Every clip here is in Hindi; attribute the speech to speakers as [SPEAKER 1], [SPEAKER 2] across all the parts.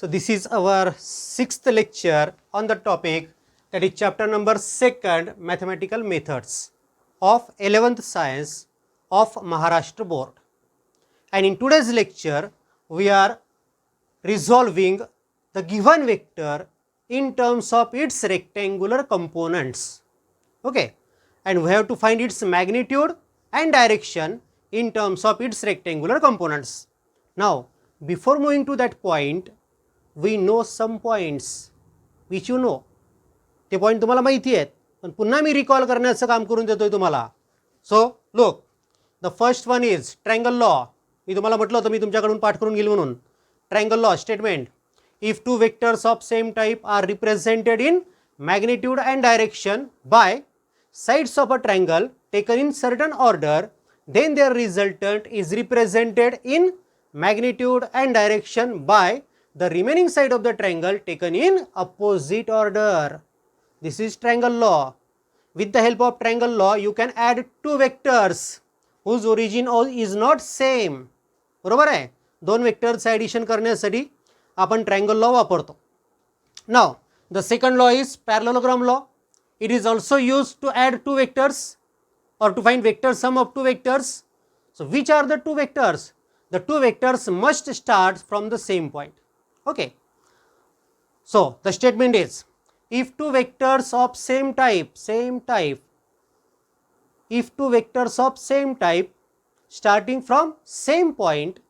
[SPEAKER 1] So this is our sixth lecture on the topic, that is chapter number 2, mathematical methods of 11th science of Maharashtra board. And in today's lecture we are resolving the given vector in terms of its rectangular components. Okay, and we have to find its magnitude and direction in terms of its rectangular components. Now before moving to that point, we know some points which you know. ते पॉइंट तुम्हाला माहिती आहेत, पण पुन्हा मी रिकॉल करण्याचं काम करून देतोय तुम्हाला. So look, the first one is triangle law. मी तुम्हाला म्हटलं होतं मी तुमच्याकडून पाठ करून घेईल म्हणून. Triangle law statement: if two vectors of same type are represented in magnitude and direction by sides of a triangle taken in certain order, then their resultant is represented in magnitude and direction by the remaining side of the triangle taken in opposite order. This is triangle law. With the help of triangle law, you can add two vectors whose origin is not same. बरोबर आहे. दोन वेक्टर्स ॲडिशन करण्यासाठी आपण ट्रायंगल लॉ वापरतो. Now the second law is parallelogram law. It is also used to add two vectors or to find vector sum of two vectors. So which are the two vectors? The two vectors must start from the same point. Okay. So the statement is, if two vectors of same type, if two vectors of same type starting from same point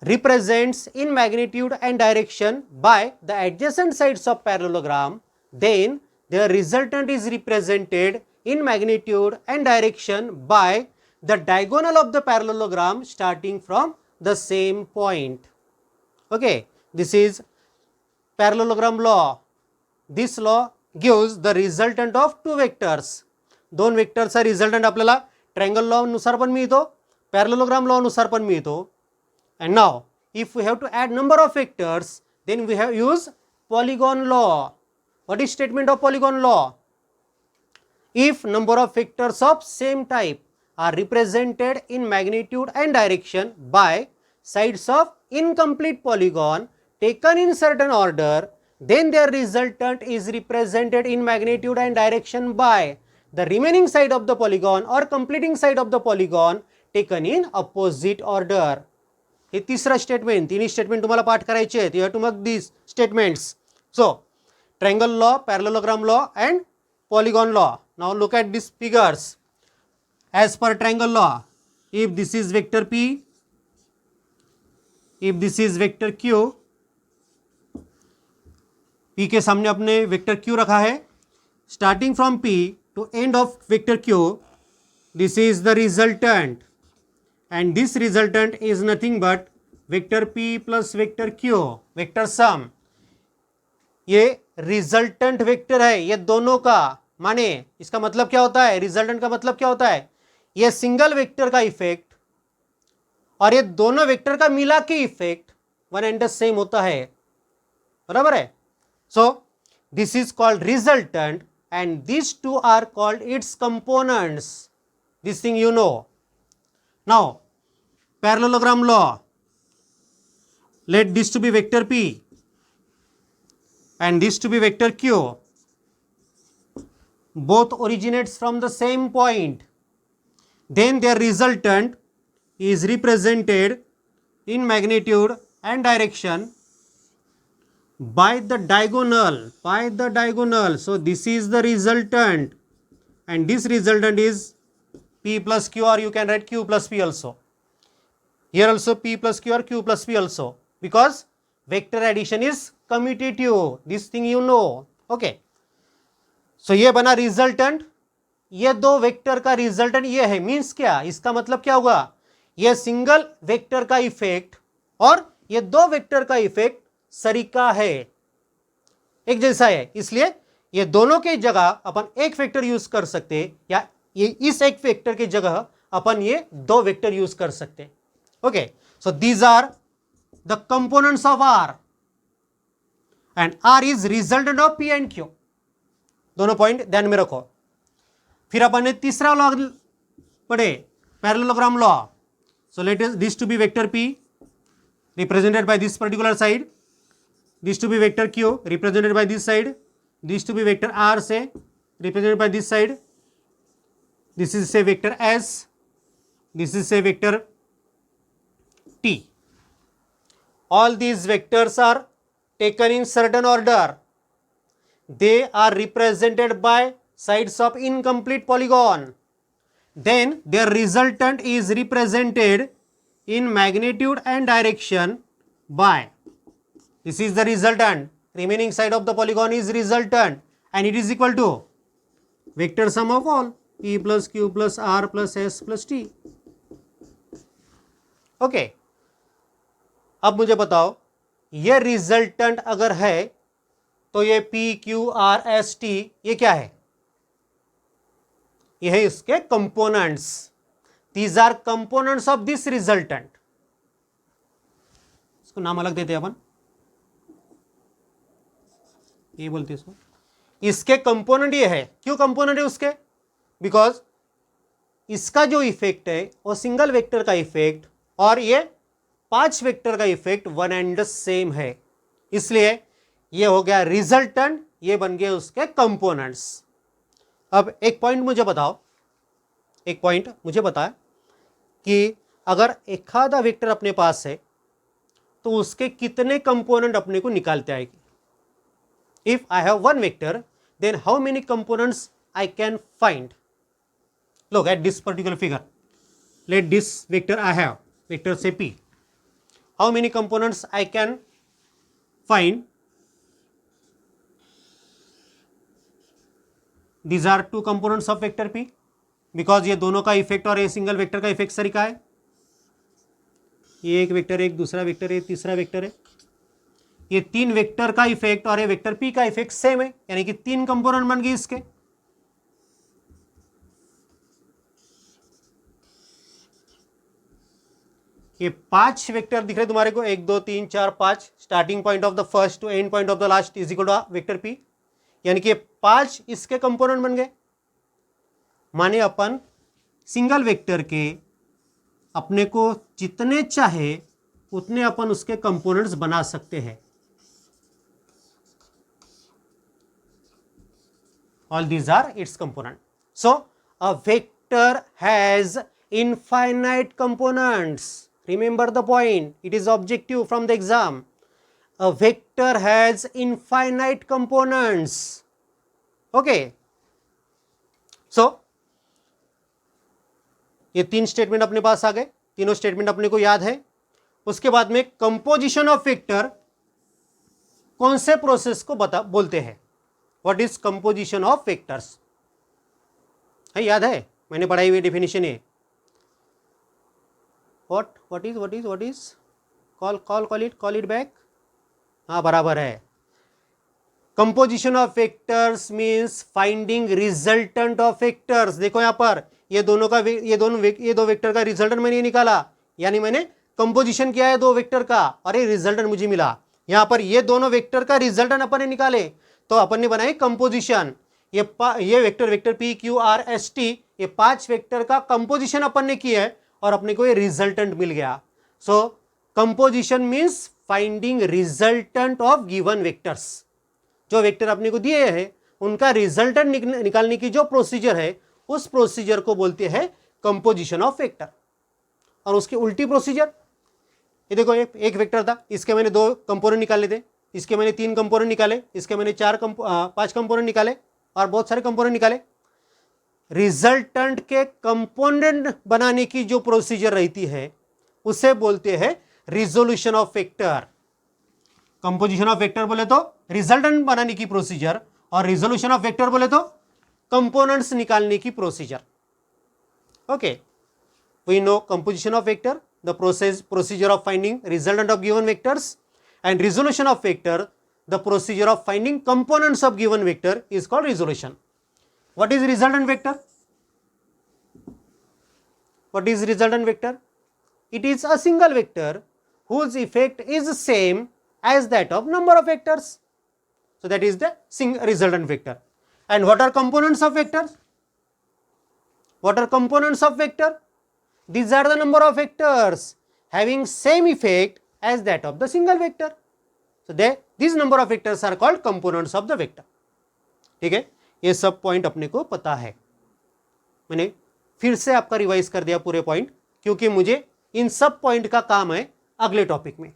[SPEAKER 1] represents in magnitude and direction by the adjacent sides of parallelogram, then their resultant is represented in magnitude and direction by the diagonal of the parallelogram starting from the same point. Okay, this is parallelogram law. This law gives the resultant of two vectors. दोन वेक्टरचा रिझल्टंट आपल्याला ट्रायंगल लॉ नुसार पण मिळतो, पॅरलोग्राम लॉ नुसार पण मिळतो. And now if we have to add number of vectors, then we have used polygon law. What is statement of polygon law? If number of vectors of same type are represented in magnitude and direction by sides of incomplete polygon taken in certain order, then their resultant is represented in magnitude and direction by the remaining side of the polygon or completing side of the polygon taken in opposite order. हे तिसरा स्टेटमेंट. तिन्ही स्टेटमेंट तुम्हाला पाठ करायचे आहेत. You have to mark these statements. So triangle law, parallelogram law and polygon law. Now look at these figures. As per triangle law, if this is vector P, if this is vector Q, P के सामने अपने वेक्टर Q रखा है. Starting from P to end of vector Q, this is the resultant, and this resultant is nothing but vector P plus vector Q, vector sum. ये रिजल्टेंट वेक्टर है ये दोनों का. माने इसका मतलब क्या होता है? रिजल्टेंट का मतलब क्या होता है? ये सिंगल वेक्टर का इफेक्ट और ये दोनों वेक्टर का मिला के effect one and the same होता है. बराबर है. So this is called resultant and this two are called its components. This thing you know. Now parallelogram law, let this to be vector P and this to be vector Q. Both originates from the same point. Then their resultant is represented in magnitude and direction by the diagonal. So this is the resultant and this resultant is P plus Q, or you can write Q plus P also. Here also P plus Q or Q plus P also, because vector addition is commutative. This thing you know. Okay. So ये बना रिजल्टेंट. ये दो वेक्टर का रिजल्टेंट ये है. मीन्स क्या? इसका मतलब क्या होगा? ये सिंगल वेक्टर का इफेक्ट और ये दो वेक्टर का इफेक्ट सरीका है, एक जैसा है. इसलिए ये दोनों के जगह अपन एक वेक्टर यूज कर सकते, या ये इस एक वेक्टर की जगह अपन ये दो वेक्टर यूज कर सकते. Okay. So these are the components of R, and R is resultant of P and Q. दोनों पॉइंट ध्यान में रखो. फिर अपन ने तीसरा लॉ पढ़े, parallelogram law. So let us this to be vector P represented by this particular side, this to be vector q represented by this side, this to be vector r say represented by this side, this is say vector s, this is say vector t. All these vectors are taken in certain order. They are represented by sides of incomplete polygon. Then their resultant is represented in magnitude and direction by, this is the resultant, remaining side of the polygon is resultant, and it is equal to vector sum of all p plus q plus r plus s plus t. Okay, अब मुझे बताओ ये रिजल्टेंट अगर है तो ये p q r s t ये क्या है? ये है इसके components. These are components of this resultant. इसको नाम अलग देते हैं अपन, ये बोलते हैं इसको. इसके कंपोनेंट ये है. क्यों कंपोनेंट है उसके? बिकॉज इसका जो इफेक्ट है वो सिंगल वेक्टर का इफेक्ट और ये 5 वेक्टर का effect one and the same है, इसलिए ये हो गया रिजल्टेंट, ये बन गए उसके कंपोनेंट्स. अब एक पॉइंट मुझे बताओ, एक पॉइंट मुझे बता कि अगर एक आधा वेक्टर अपने पास है तो उसके कितने कंपोनेंट अपने को निकालते आएगी? If I have one vector then how many components I can find? Look at this particular figure. Let this vector I have, vector से p. How many components I can find? These are two components of vector p because ये दोनों का इफेक्ट और ये सिंगल वेक्टर का इफेक्ट सरिका है. ये एक वेक्टर है, एक दूसरा वेक्टर है, तीसरा वेक्टर है. ये 3 वेक्टर का इफेक्ट और ये वेक्टर p का इफेक्ट सेम है, यानी कि 3 कंपोनेंट बन गए इसके. ये 5 वेक्टर दिख रहे तुम्हारे को, 1 2 3 4 5. Starting point of the first to end point of the last is equal to vector p, यानी कि 5 इसके कंपोनेंट बन गए. माने अपन सिंगल वेक्टर के अपने को जितने चाहे उतने अपन उसके कंपोनेंट्स बना सकते हैं. All these are its component. So a vector has infinite components. Remember the point, it is objective from the exam. A vector has infinite components. Okay. So, ये 3 स्टेटमेंट अपने पास आ गए, तीनों स्टेटमेंट अपने को याद है. उसके बाद में कंपोजिशन ऑफ वेक्टर कौन से प्रोसेस को बोलते हैं? What is composition of vectors? है, याद है, मैंने पढ़ाई हुई डेफिनेशन है. What is call it back. हाँ, बराबर है. Composition of vectors means finding resultant of vectors. देखो यहां पर ये दो वेक्टर का रिजल्टेंट मैंने निकाला, यानी मैंने कंपोजिशन किया है 2 वेक्टर का और ये रिजल्टेंट मुझे मिला. यहां पर ये दोनों वेक्टर का रिजल्टेंट अपन ने निकाले तो अपन ने बनाई कंपोजिशन. ये vector p q r s t, ये 5 वेक्टर का कंपोजिशन अपन ने किया है और अपने को ये रिजल्टेंट मिल गया. So composition means finding resultant of given vectors. जो वेक्टर अपने को दिए हैं उनका रिजल्टेंट निकालने की जो प्रोसीजर है उस प्रोसीजर को बोलते हैं कंपोजिशन ऑफ वेक्टर. और उसकी उल्टी प्रोसीजर, ये देखो एक वेक्टर था, इसके मैंने 2 कंपोनेंट निकाले थे, इसके मैंने 3 कंपोनेंट निकाले, इसके मैंने 5 कंपोनेंट निकाले और बहुत सारे कंपोनेंट निकाले. रिजल्टेंट के कंपोनेंट बनाने की जो प्रोसीजर रहती है उसे बोलते हैं resolution of vector. Composition of vector बोले तो रिजल्टेंट बनाने की प्रोसीजर और रिजोल्यूशन ऑफ वेक्टर बोले तो कंपोनेंट्स निकालने की procedure. Okay, we know composition of vector, the procedure of finding resultant of given vectors, and resolution of vector, the procedure of finding components of given vector is called resolution. What is resultant vector? What is resultant vector? It is a single vector whose effect is same as that of number of vectors. So that is the resultant vector. And what are components of vectors? What are components of vector? These are the number of vectors having same effect as that of the single vector. So these number of vectors are called components of the vector. ठीक है, ये सब पॉइंट अपने को पता है. मैंने फिर से आपका रिवाइज कर दिया पूरे पॉइंट, क्योंकि मुझे इन सब पॉइंट का काम है अगले टॉपिक में.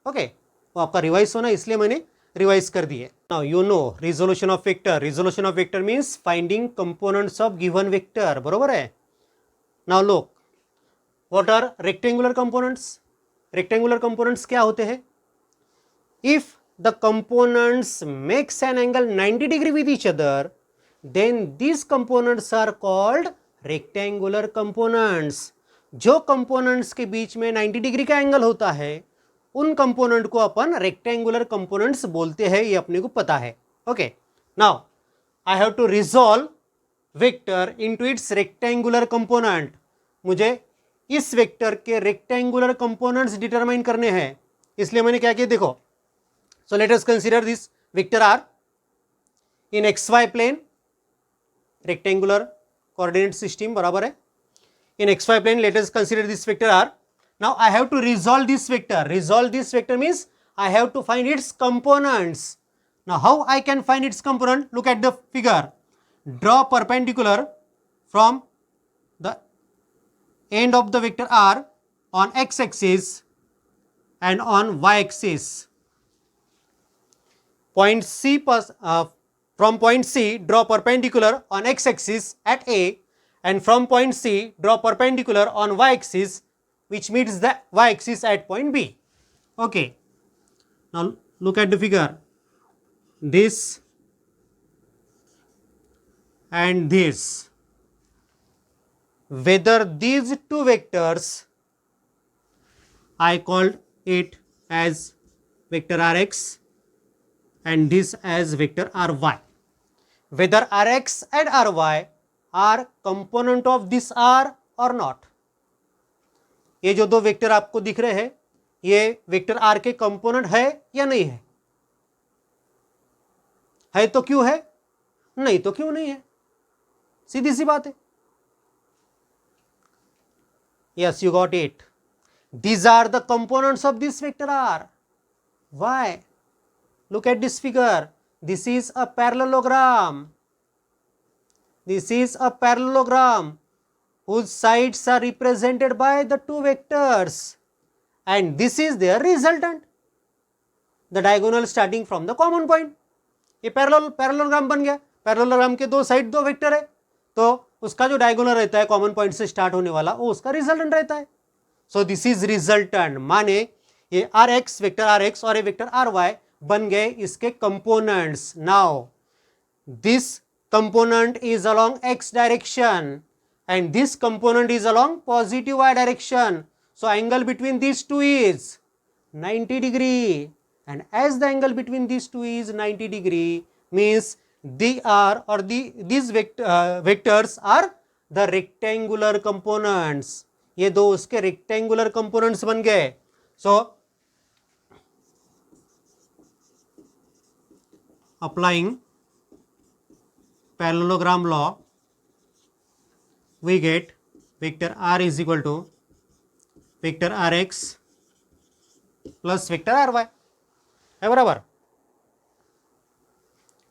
[SPEAKER 1] ओके, वो आपका रिवाइज होना, इसलिए मैंने रिवाइज कर दिए. Now you know resolution of vector. Resolution of vector means finding components of given vector. बरोबर है. Now look, what are rectangular components. Rectangular components क्या होते हैं? If the components makes an angle 90 degree with each other, then these components are called rectangular components. जो कंपोनेंट्स के बीच में 90 डिग्री का एंगल होता है, उन कंपोनेंट को अपन रेक्टेंगुलर कंपोनेंट्स बोलते हैं. ये अपने को पता है. Okay, now I have to resolve vector into its rectangular component. मुझे इस वेक्टर के रेक्टेंगुलर कंपोनेंट्स डिटरमाइन करने हैं, इसलिए मैंने क्या किया देखो. So let us consider this vector R in X Y plane, rectangular coordinate system. बराबर है. In X Y plane let us consider this vector R. Now I have to resolve this vector. Resolve this vector means I have to find its components. Now how I can find its component? Look at the figure. Draw perpendicular from the end of the vector r on x axis and on y axis. Point C from point C draw perpendicular on x axis at A, and from point C draw perpendicular on y axis which meets the y axis at point B. Okay, now look at the figure. This and this, whether these two vectors, I called it as vector rx and this as vector ry. Whether rx and ry are component of this r or not. ये जो दो वेक्टर आपको दिख रहे हैं, ये वेक्टर r के कंपोनेंट है या नहीं है? है तो क्यों है, नहीं तो क्यों नहीं है. सीधी सी बात है. Yes, you got it. These are the components of this vector r. Why? Look at this figure. This is a parallelogram. This is a parallelogram whose sides are represented by the two vectors, and this is their resultant, the diagonal starting from the common point. ये पैरेललोग्राम बन गया. पैरेललोग्राम के दो साइड दो वेक्टर है, तो उसका जो डायगोनल रहता है कॉमन पॉइंट से स्टार्ट होने वाला, वो उसका रिजल्टेंट रहता है. सो दिस इज रिजल्टेंट, माने ये r x, vector are x और ये वेक्टर आर वाई बन गए इसके components. Now this component is along x direction and this component is along positive y direction. So angle between these two is 90 degree, and as the angle between these two is 90 degree means these vectors are the rectangular components. ये दो उसके rectangular components बन गए. So applying parallelogram law, we get vector r is equal to vector rx plus vector ry है. बराबर.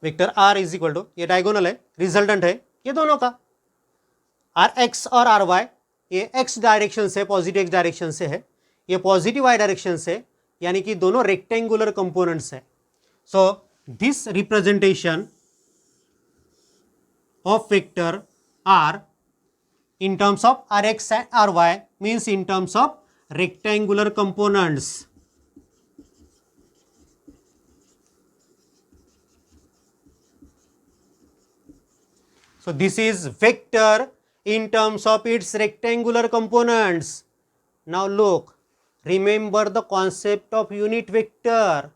[SPEAKER 1] Vector r is equal to, ये डायगोनल है, रिजल्टेंट है ये दोनों का. आर एक्स और आर वाई ये x डायरेक्शन से, पॉजिटिव x डायरेक्शन से है, ये पॉजिटिव y डायरेक्शन से, यानी कि दोनों रेक्टेंगुलर कंपोनेंट्स है. So this representation of vector r in terms of rx and ry means in terms of rectangular components. So this is vector in terms of its rectangular components. Now look, remember the concept of unit vector.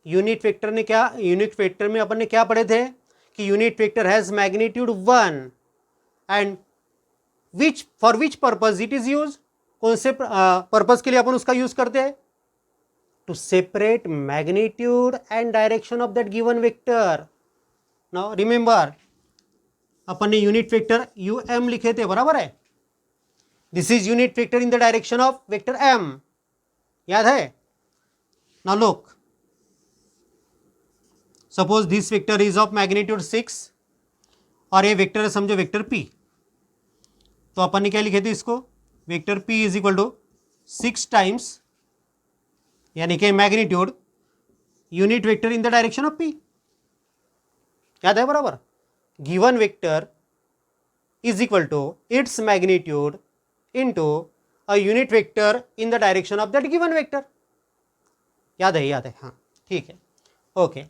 [SPEAKER 1] Unit vector ने क्या, unit vector में अपन ने क्या पढ़े थे कि unit vector has magnitude 1 and for which purpose it is used. कौन से पर्पज के लिए अपन उसका यूज करते हैं? To separate magnitude and direction of that given vector. Now remember, अपन ने यूनिट वेक्टर UM लिखे थे, बराबर है. This is unit vector in the direction of vector M, याद है? Now look, suppose this vector is of magnitude 6 और ये वेक्टर है समझो वेक्टर p, तो अपन ने क्या लिखे थे इसको, vector p is equal to 6 times यानी कि magnitude unit vector in the direction of p। याद है बराबर, given vector is equal to its magnitude into a unit vector in the direction of that given vector. याद है, हाँ ठीक है, okay.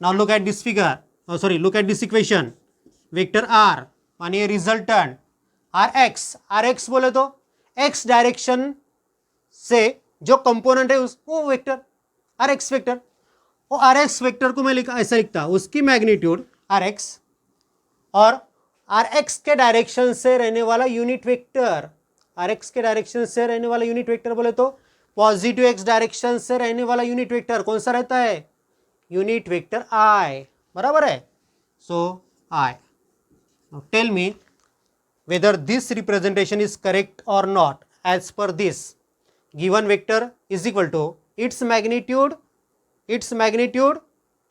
[SPEAKER 1] Now look at this figure, look at this equation, vector r मानिए रिजल्टेंट आर एक्स बोले तो x डायरेक्शन से जो कंपोनेंट है वो वेक्टर आर एक्स वेक्टर, वो आर एक्स वेक्टर को मैं ऐसा लिखता, उसकी मैग्नीट्यूड आर एक्स और आर एक्स के डायरेक्शन से रहने वाला यूनिट वेक्टर, आर एक्स के डायरेक्शन से रहने वाला यूनिट वेक्टर बोले तो पॉजिटिव एक्स डायरेक्शन से रहने वाला यूनिट वेक्टर कौन सा रहता है, यूनिट वेक्टर आई, बराबर है। So I, now tell me whether this representation is correct or not as per this given vector is equal to its magnitude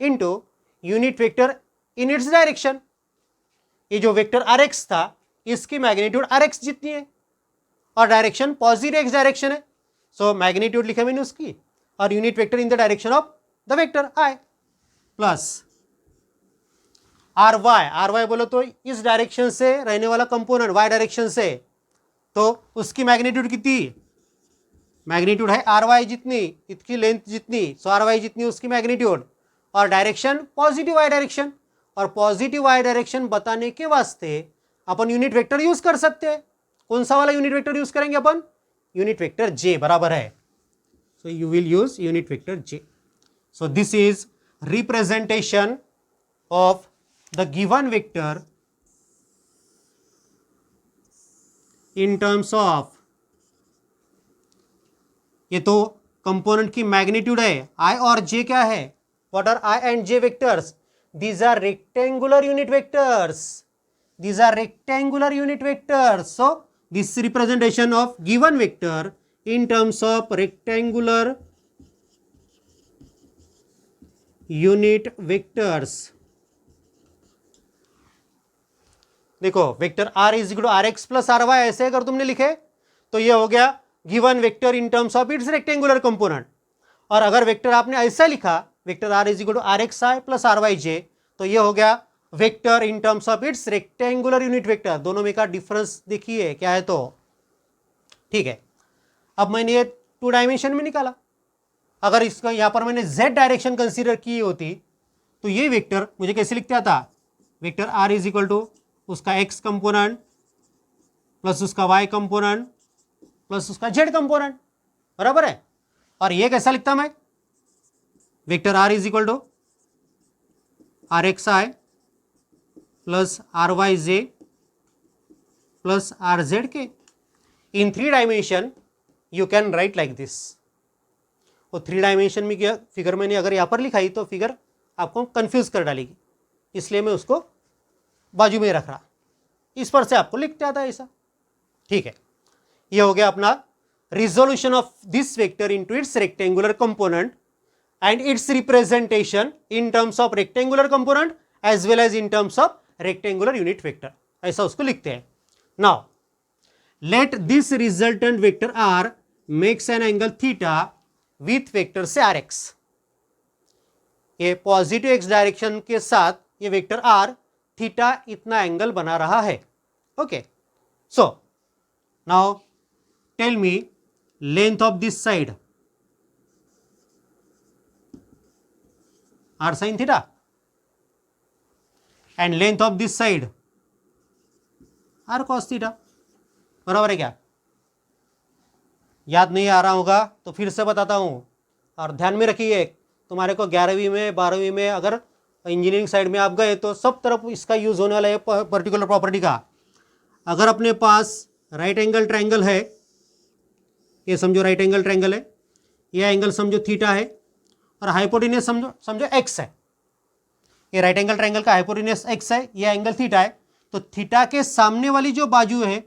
[SPEAKER 1] into unit vector in its direction। ये जो वेक्टर आर एक्स था इसकी मैग्नीट्यूड आर एक्स जितनी है और डायरेक्शन पॉजिटिव एक्स डायरेक्शन है, सो मैग्नीट्यूड लिखा मैंने उसकी और unit vector in the direction of the vector I plus are y बोलो तो इस डायरेक्शन से रहने वाला कंपोनेंट वाई डायरेक्शन से, तो उसकी मैग्नीट्यूड कितनी, मैग्नीट्यूड है आर वाई जितनी, इसकी लेंथ जितनी, सो आर वाई जितनी उसकी मैग्नीट्यूड और डायरेक्शन पॉजिटिव वाई डायरेक्शन, और पॉजिटिव वाई डायरेक्शन बताने के वास्ते अपन यूनिट वेक्टर यूज कर सकते हैं। कौन सा वाला यूनिट वेक्टर यूज करेंगे अपन, यूनिट वेक्टर जे, बराबर है। So you will use unit vector J. So this is representation of the given vector in terms of, ये तो कंपोनेंट की मैग्नीट्यूड है, आई और जे क्या है, what are I and J vectors, these are rectangular unit vectors, these are rectangular unit vectors। so this representation of given vector in terms of rectangular unit vectors। देखो vector r is equal to are x plus are Y, ऐसे अगर तुमने लिखे तो ये हो गया given vector in terms of its rectangular component, और अगर वेक्टर आपने ऐसा लिखा vector r is equal to are x I plus R Y J, तो ये हो गया vector in terms of its rectangular unit vector. दोनों में का डिफरेंस देखिए क्या है, तो ठीक है। अब मैंने ये 2 डायमेंशन में निकाला, अगर इसका यहाँ पर मैंने z डायरेक्शन कंसीडर की होती तो ये वेक्टर मुझे कैसे लिखते आता, vector r is equal to उसका x कंपोनेंट प्लस उसका y कंपोनेंट प्लस उसका z कंपोनेंट, बराबर है। और ये कैसा लिखता मैं, vector r is equal to are x I plus R Y J plus are z k. In 3 dimension you can write like this. और 3 डायमेंशन में क्या फिगर मैंने अगर यहाँ पर लिखाई तो फिगर आपको कंफ्यूज कर डालेगी, इसलिए मैं उसको बाजू में रख रहा, इस पर से आपको लिखते आता है ऐसा, ठीक है। ये हो गया अपना resolution of this vector into its rectangular component and its representation in terms of rectangular component as well as in terms of rectangular unit vector, ऐसा उसको लिखते हैं। Now let this resultant vector r makes an angle theta with vector से आर एक्स। ये पॉजिटिव एक्स डायरेक्शन के साथ ये वेक्टर आर थीटा इतना एंगल बना रहा है, okay. So now tell me length of this side, r sine theta, and length of this side r cos theta, बराबर है क्या। याद नहीं आ रहा होगा तो फिर से बताता हूं, और ध्यान में रखिए तुम्हारे को 11वीं में 12वीं में अगर इंजीनियरिंग साइड में आप गए तो सब तरफ इसका यूज होने वाला है पर्टिकुलर प्रॉपर्टी का। अगर अपने पास राइट एंगल ट्रायंगल है, ये समझो राइट एंगल ट्रायंगल है, ये एंगल समझो थीटा है और हाइपोटेन्यूस समझो एक्स है, ये राइट एंगल ट्रायंगल का हाइपोटेन्यूस एक्स है, ये एंगल थीटा है, तो थीटा के सामने वाली जो बाजू है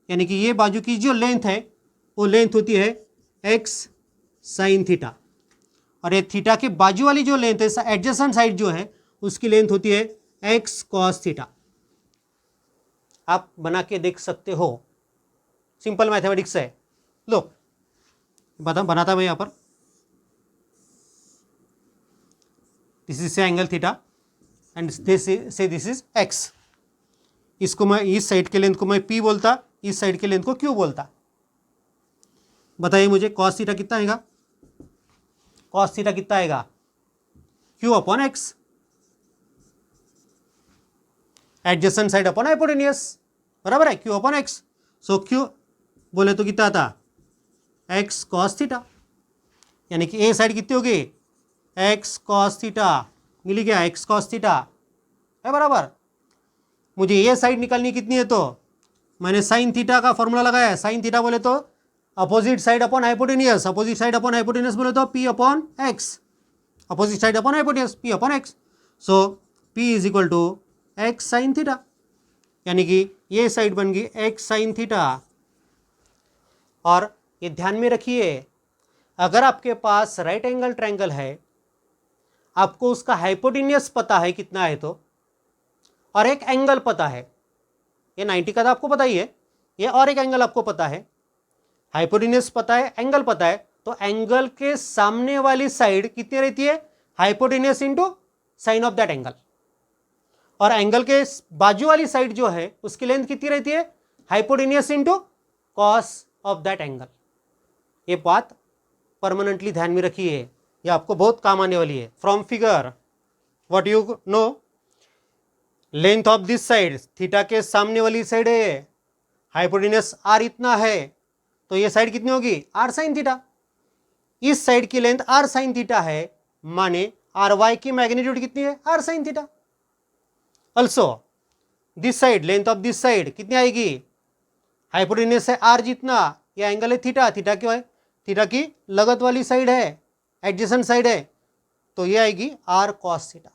[SPEAKER 1] यानी कि ये बाजू की जो लेंथ है वो लेंथ होती है एक्स साइन थीटा, और ये थीटा के बाजू वाली जो लेंथ है, एडजेसेंट साइड जो है, उसकी लेंथ होती है एक्स कॉस थीटा। आप बना के देख सकते हो, सिंपल मैथमेटिक्स है। लो बनाता मैं यहाँ पर, this is angle theta and this is x. इसको मैं, इस साइड के लेंथ को मैं पी बोलता, इस साइड के लेंथ को क्यू बोलता। बताइए मुझे कॉस थीटा कितना आएगा? कॉस थीटा कितना आएगा? Q upon x, adjacent side upon hypotenuse, बराबर है, क्यू अपॉन एक्स। सो क्यू बोले तो कितना आता? एक्स कॉस थीटा, यानी कि ए साइड कितनी होगी? एक्स कॉस थीटा, मिली गया एक्स कॉस थीटा है बराबर। मुझे ये साइड निकालनी कितनी है, तो मैंने साइन थीटा का फॉर्मूला लगाया है। साइन थीटा बोले तो opposite side upon hypotenuse, opposite side upon hypotenuse बोले तो p upon x, opposite side upon hypotenuse p upon x. So p is equal to x sine theta, यानी कि ये साइड बन गई एक्स साइन थीटा। और ये ध्यान में रखिए, अगर आपके पास राइट एंगल ट्रायंगल है, आपको उसका हाइपोटेन्यूस पता है कितना है तो, और एक एंगल पता है, ये 90 का तो आपको पता ही है, ये और एक एंगल आपको पता है, हाइपोटेन्यूस पता है, एंगल पता है, तो एंगल के सामने वाली साइड कितनी रहती है? Hypotenuse into sine of that angle. और एंगल के बाजू वाली साइड जो है उसकी लेंथ कितनी रहती है? Hypotenuse into cos of that angle. ये बात परमानेंटली ध्यान में रखिए, ये आपको बहुत काम आने वाली है। From figure what you know, length of this side, theta के सामने वाली साइड है, हाइपोटेन्यूस आर इतना है, तो ये साइड कितनी होगी? R sine theta. इस साइड की लेंथ आर साइन थीटा है, माने आर वाई की मैग्नीट्यूड कितनी है? R sine theta. Also this side, length of this side कितनी आएगी? हाइपोटेन्यूस है आर जितना, यह एंगल है थीटा, थीटा क्यों है? थीटा की लगत वाली साइड है, एडजेसेंट साइड है, तो ये आएगी आर कॉस थीटा,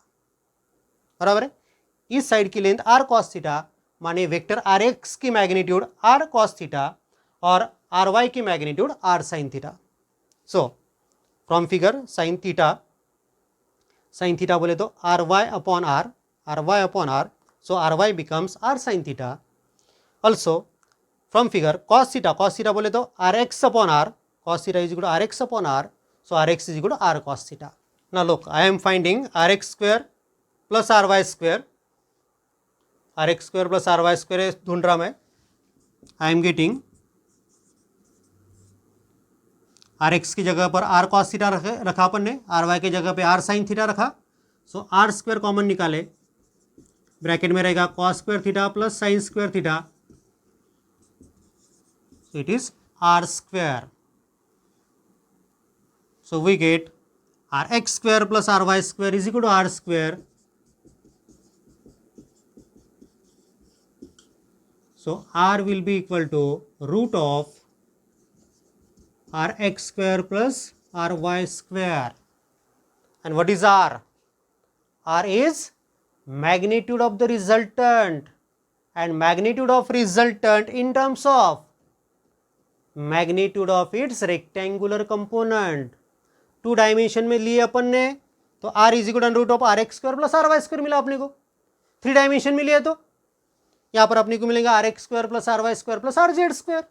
[SPEAKER 1] बराबर है। इस साइड की लेंथ आर कॉस थीटा, माने वेक्टर आर एक्स की मैग्नीट्यूड आर कॉस थीटा और आर वाई की magnitude r sine theta. So from figure sine theta बोले तो r Y upon r, r Y upon r, so r y becomes r sine theta. Also from figure cos theta बोले तो r x upon r, cos theta is equal to rx upon r, so rx is equal to r cos theta. Now look, I am finding rx square plus ry square, rx square plus ry square ढूंढ रहा मैं। I am getting rx की जगह पर r cos theta रखा अपन ने, ry की जगह पे r sin theta रखा, so r square कॉमन निकाले, ब्रैकेट में रहेगा cos square theta plus sin square theta, so it is r square. So we get rx square plus ry square is equal to r square. So r will be equal to root of rx square plus ry square. And what is r? R is magnitude of the resultant, and magnitude of resultant in terms of magnitude of its rectangular component. 2 dimension में लिए अपन ने तो r is equal to root of are x square plus R Y square मिला अपने को। 3 डायमेंशन में लिए तो यहाँ पर अपने को मिलेगा r x square plus R Y square plus are Z square.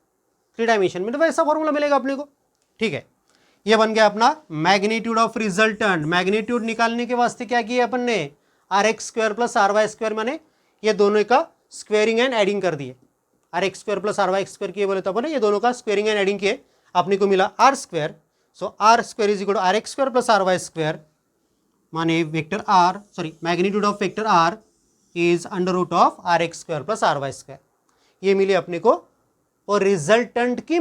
[SPEAKER 1] 3 dimension में तो वैसा फॉर्मूला मिलेगा अपने को, ठीक है। ये बन गया अपना मैग्नीट्यूड ऑफ रिजल्टेंट। मैग्नीट्यूड निकालने के वास्ते क्या किया अपन ने? R x square plus R Y square, माने ये दोनों का स्क्वेयरिंग एंड एडिंग कर दिए। R x square plus R Y square किए बोले तो अपन ये दोनों का स्क्वेयरिंग एंड एडिंग किए, अपने को मिला R square. So R square is equal to are x square plus R Y square, माने vector R, sorry magnitude of vector are is under root of are x square plus R Y square. ये मिली अपने को। और रिजल्टेंट की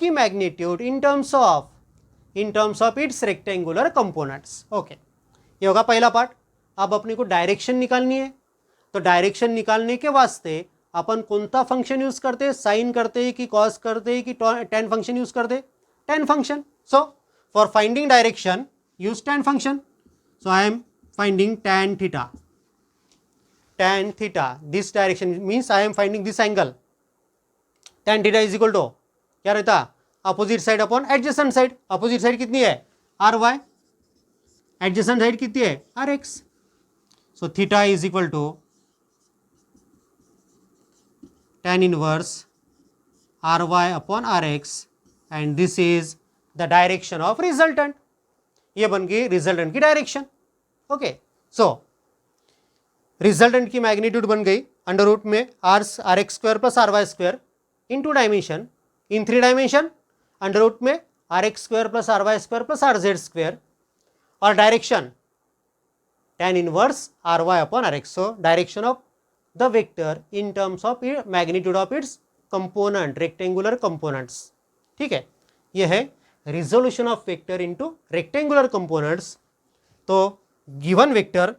[SPEAKER 1] magnitude in terms of its rectangular components. Okay, ये होगा पहला पार्ट। अब अपने को डायरेक्शन निकालनी है, तो डायरेक्शन निकालने के वास्ते अपन कौन सा फंक्शन यूज करते हैं? साइन करते हैं कि कॉस करते हैं कि टेन फंक्शन यूज करते हैं? Ten function. So for finding direction use ten function. So I am finding tan theta. Tan theta, this direction means I am finding this angle. Tan theta is equal to क्या रहता? Opposite side upon adjacent side. Opposite side कितनी है? आर वाई, एडजेसेंट साइड कितनी है r x. So theta is equal to tan inverse r Y upon are x and this is the direction of resultant. ये बन गई रिजल्टेंट की डायरेक्शन. ओके, सो रिजल्टेंट की मैग्नीट्यूड बन गई अंडर रूट में are x square plus R Y square in 2 dimension. In 3 dimension under root में are x square plus R Y square plus are Z square. और direction tan inverse R Y upon are x. So direction of the vector in terms of magnitude of its component, rectangular components. ठीक है, यह है resolution of vector into rectangular components. तो गिवन वेक्टर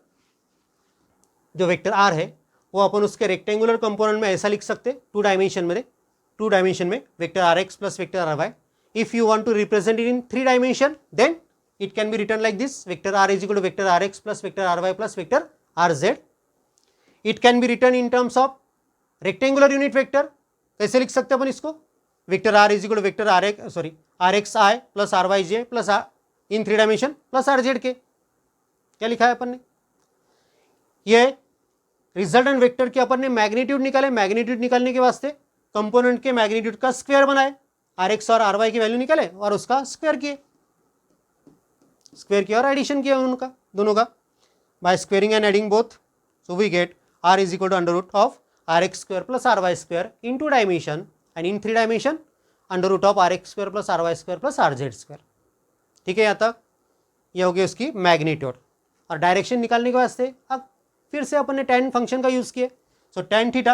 [SPEAKER 1] जो वेक्टर आर है वो अपन उसके रेक्टेंगुलर कंपोनेंट में ऐसा लिख सकते 2 डायमेंशन में vector are x plus vector are y. If you want to represent it in 3 dimension then it can be written like this, vector are is equal to vector are x plus vector are y plus vector r z. It can be written in terms of rectangular unit vector. कैसे लिख सकते हैं अपन इसको, vector are is equal to vector are x I plus R Y J plus in 3 dimension plus are z के. क्या लिखा है अपन ने, ये रिजल्टेंट वेक्टर के अपन ने मैग्नीट्यूड निकाले. मैग्नीट्यूड निकालने के वास्ते कंपोनेंट के मैग्नीट्यूड का स्क्वायर बनाए, आर एक्स और आर वाई की वैल्यू निकाले और उसका स्क्वायर किए और एडिशन किया उनका दोनों का by squaring and adding both. So we get r is equal to under root of are x square plus R Y square in 2 dimension and in 3 dimension under root of are x square plus R Y square plus are Z square. ठीक है, यहाँ तक ये हो गया उसकी मैग्नीट्यूड. और डायरेक्शन निकालने के वास्ते अब फिर से अपन ने tan फंक्शन का यूज़ किया. सो tan थीटा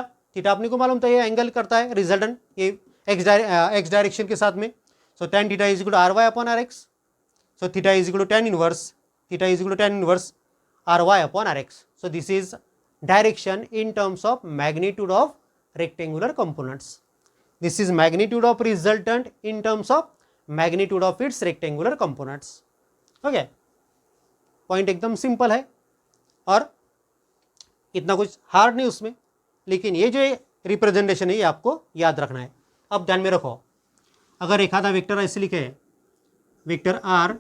[SPEAKER 1] अपने को मालूम था ये एंगल करता है रिजल्टेंट ये एक्स डायरेक्शन के साथ में. So tan theta is equal to R Y upon are x. So theta is equal to tan inverse R Y upon are x. So this is direction in terms of magnitude of rectangular components. This is magnitude of resultant in terms of magnitude of its rectangular components. Okay, point एकदम सिंपल है और इतना कुछ हार्ड नहीं उसमें, लेकिन ये जो रिप्रेजेंटेशन है ये आपको याद रखना है. अब ध्यान में रखो, अगर एक आधा वेक्टर ऐसे लिखे vector are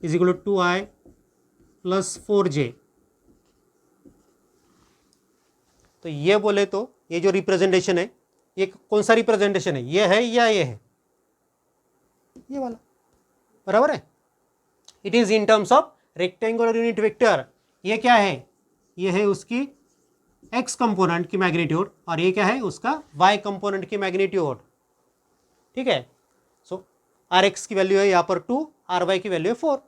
[SPEAKER 1] is equal to 2i plus 4j, तो ये बोले तो ये जो रिप्रेजेंटेशन है ये कौन सा रिप्रेजेंटेशन है, ये है या ये है, ये वाला, बराबर है. It is in terms of rectangular unit vector. ये क्या है, ये है उसकी x कंपोनेंट की मैग्नीट्यूड और ये क्या है उसका y कंपोनेंट की मैग्नीट्यूड. ठीक है, सो आर एक्स की वैल्यू है यहाँ पर 2, आर वाई की वैल्यू है 4.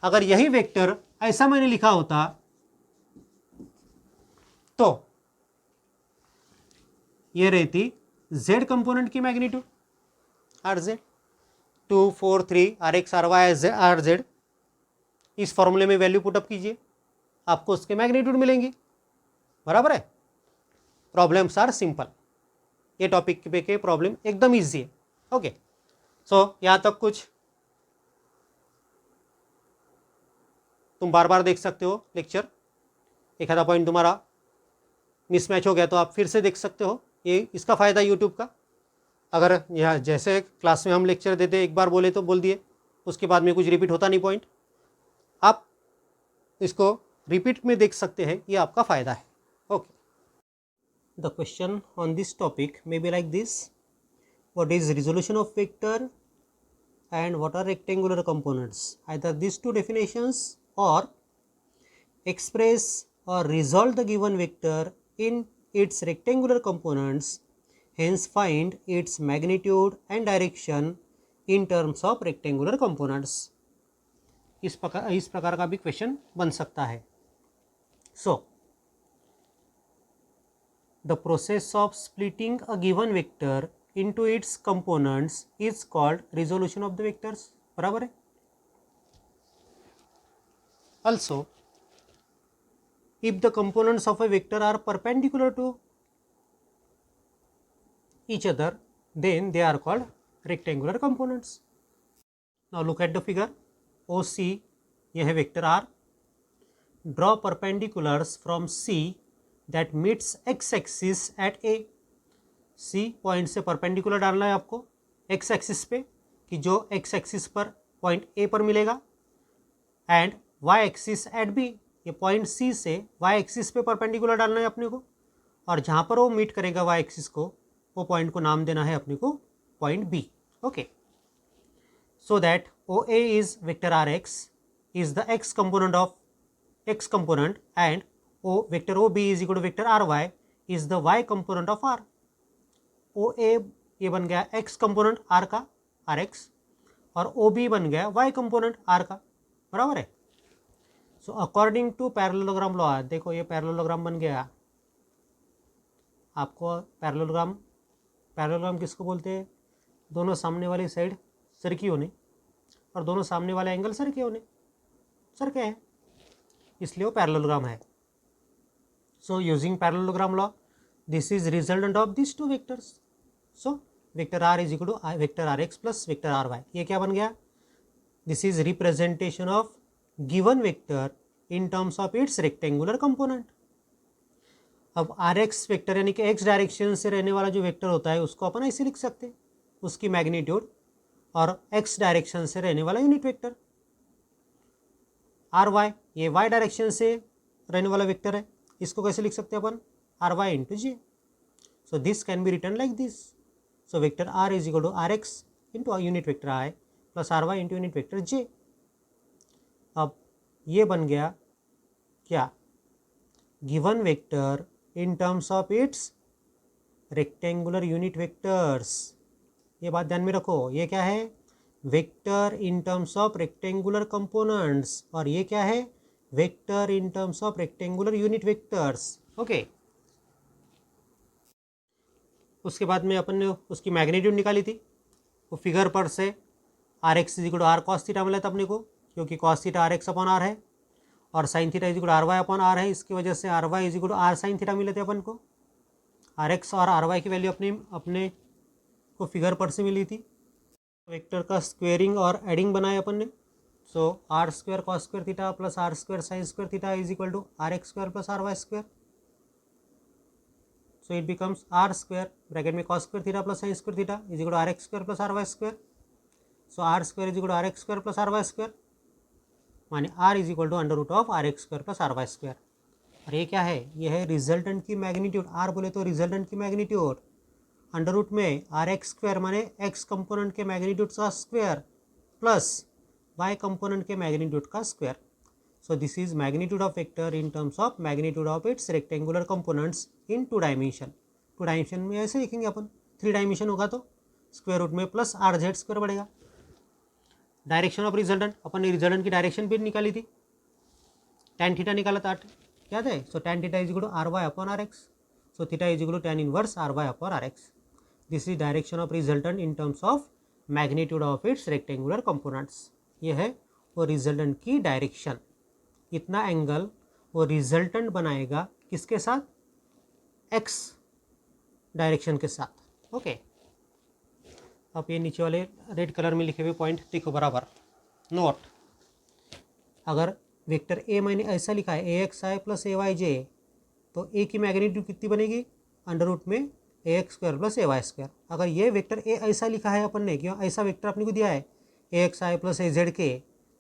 [SPEAKER 1] अगर यही वेक्टर ऐसा मैंने लिखा होता तो ये रहती z कंपोनेंट की magnitude r z 2, 4, 3 r x r y r z. इस फॉर्मूले में वैल्यू पुटअप कीजिए, आपको उसके मैग्नीट्यूड मिलेंगी. बराबर है. Problems are simple. ये टॉपिक पे के प्रॉब्लम एकदम इजी है. ओके, सो यहाँ तक कुछ तुम बार बार देख सकते हो लेक्चर. एक आधा पॉइंट तुम्हारा मिसमैच हो गया तो आप फिर से देख सकते हो. ये इसका फ़ायदा यूट्यूब का. अगर यहाँ जैसे क्लास में हम लेक्चर देते एक बार बोले तो बोल दिए, उसके बाद में कुछ रिपीट होता नहीं पॉइंट, आप इसको रिपीट में देख सकते हैं, ये आपका फ़ायदा है. Okay, the question on this topic may be like this, what is resolution of vector and what are rectangular components. Either this 2 definitions or express or resolve the given vector in its rectangular components, hence find its magnitude and direction in terms of rectangular components. इस प्रकार का भी क्वेश्चन बन सकता है. So the process of splitting a given vector into its components is called resolution of the vectors. बराबर है. Also, if the components of a vector are perpendicular to each other, then they are called rectangular components. Now look at the figure. OC, यह है vector R. Draw perpendiculars from C that meets x axis at A. C point से परपेंडिकुलर डालना है आपको x एक्सिस पे, कि जो x एक्सिस पर पॉइंट ए पर मिलेगा and y axis at B, ये पॉइंट सी से वाई एक्सिस पे परपेंडिकुलर डालना है अपने को, और जहाँ पर वो मीट करेगा वाई एक्सिस को वो पॉइंट को नाम देना है अपने को point B. Okay, so that O A is vector are x is the X component of X component and O vector O B is equal to vector R Y is the Y component of R. O A ये बन गया एक्स कंपोनेंट आर का आर एक्स, और ओ बी बन गया वाई कंपोनेंट आर का, बराबर है. So according to parallelogram law, देखो ये पैरेललोग्राम बन गया. आपको पैरेललोग्राम किसको बोलते हैं? दोनों सामने वाली साइड सरकी होने और दोनों सामने वाले एंगल सरके होने, सरके हैं, इसलिए वो पैरेललोग्राम है. So using parallelogram law this is resultant of this two vectors. So vector are is equal to vector are x plus vector are y. ये क्या बन गया? This is representation of given vector in terms of its rectangular component. अब आर एक्स वेक्टर यानी कि एक्स डायरेक्शन से रहने वाला जो वेक्टर होता है उसको अपन ऐसे लिख सकते हैं, उसकी मैग्नीट्यूड, और एक्स डायरेक्शन से रहने वाला यूनिट वेक्टर आर वाई, ये वाई डायरेक्शन से रहने वाला वेक्टर है, इसको कैसे लिख सकते हैं अपन? R Y into J. So this can be written like this. So vector are is equal to are X into unit vector I plus are Y into unit vector J. अब ये बन गया क्या? Given vector in terms of its rectangular unit vectors. ये बात ध्यान में रखो, ये क्या है? Vector in terms of rectangular components, और ये क्या है? Vector in terms of rectangular unit vectors. Okay, उसके बाद में अपन ने उसकी मैग्नीट्यूड निकाली थी, वो फिगर पर से r x is equal to r cos theta मिला था अपने को, क्योंकि cos theta r x upon r है और sine theta is equal to R Y upon r है, इसकी वजह से r Y is equal to r sine theta मिले थे अपन को. आर एक्स और आर वाई की वैल्यू अपने को फिगर पर से मिली थी. वेक्टर का स्क्वेयरिंग और एडिंग बनाए अपन ने. So R square cos square theta plus R square sine square theta is equal to are x square plus R Y square. So it becomes R square bracket में cos square theta plus sine square theta is equal to are x square plus R Y square. So R square is equal to are x square plus R Y square, माने R is equal to under root of are x square plus R Y square. और ये क्या है? ये है रिजल्टेंट की मैग्नीट्यूड. आर बोले तो रिजल्टेंट की मैग्नीट्यूड, अंडर रूट में आर एक्स स्क्वायर माने एक्स कंपोनेंट के मैग्नीट्यूड का स्क्वायर प्लस वाई कंपोनेंट के मैग्नीट्यूड का square. So this is magnitude of vector in terms of magnitude of its rectangular components in two dimension. Two dimension में ऐसे लिखेंगे अपन, 3 डायमेंशन होगा तो स्क्वायर रूट में प्लस आर जेड स्क्वायर बढ़ेगा. डायरेक्शन ऑफ रिजल्टेंट, अपन ने रिजल्टेंट की डायरेक्शन भी निकाली थी, tan थीटा निकाला था, याद है? So tan theta is equal to R Y upon are x. So theta is equal to tan inverse R Y upon are X. This is direction of resultant in terms of magnitude of its rectangular components. ये है वो रिजल्टेंट की डायरेक्शन. इतना एंगल वो रिजल्टेंट बनाएगा किसके साथ? एक्स डायरेक्शन के साथ. ओके, अब ये नीचे वाले रेड कलर में लिखे हुए पॉइंट देखो बराबर. नोट, अगर वेक्टर ए मैंने ऐसा लिखा है A X I plus A Y J, तो ए की मैग्नीट्यूड कितनी बनेगी? अंडर रूट में A X square plus A Y square. अगर ये वेक्टर ए ऐसा लिखा है अपन ने, क्यों ऐसा वेक्टर अपने को दिया है A X I plus A Z के,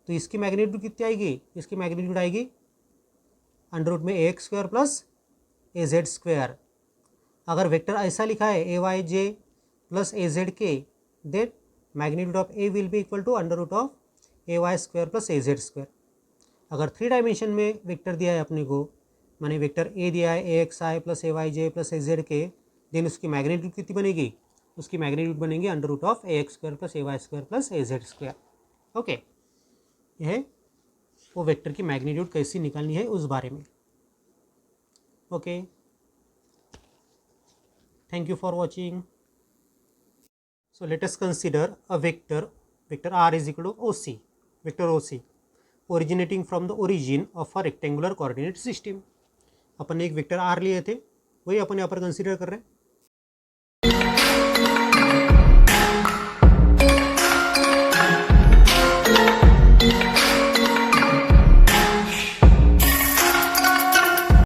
[SPEAKER 1] तो इसकी मैग्नीट्यूड कितनी आएगी? इसकी मैग्नीट्यूड आएगी अंडर रूट में A X square plus A Z square. अगर वेक्टर ऐसा लिखा है A Y J plus A Z K, then magnitude of A will be equal to under root of A Y square plus A Z square. अगर 3 डायमेंशन में वेक्टर दिया है अपने को, माने वेक्टर ए दिया है A X I plus A Y J plus A Z K, then उसकी मैग्नीट्यूड कितनी बनेगी? उसकी मैग्नीट्यूड बनेगी under root of A X square plus A Y square plus A Z square. Okay, यह वो वेक्टर की मैग्नीट्यूड कैसी निकालनी है उस बारे में. Okay, thank you for watching. So let us consider a vector r is equal to OC, vector OC originating from the origin of a rectangular coordinate system. अपन ने एक वेक्टर r लिए थे, वही अपन यहाँ पर कंसिडर कर रहे हैं.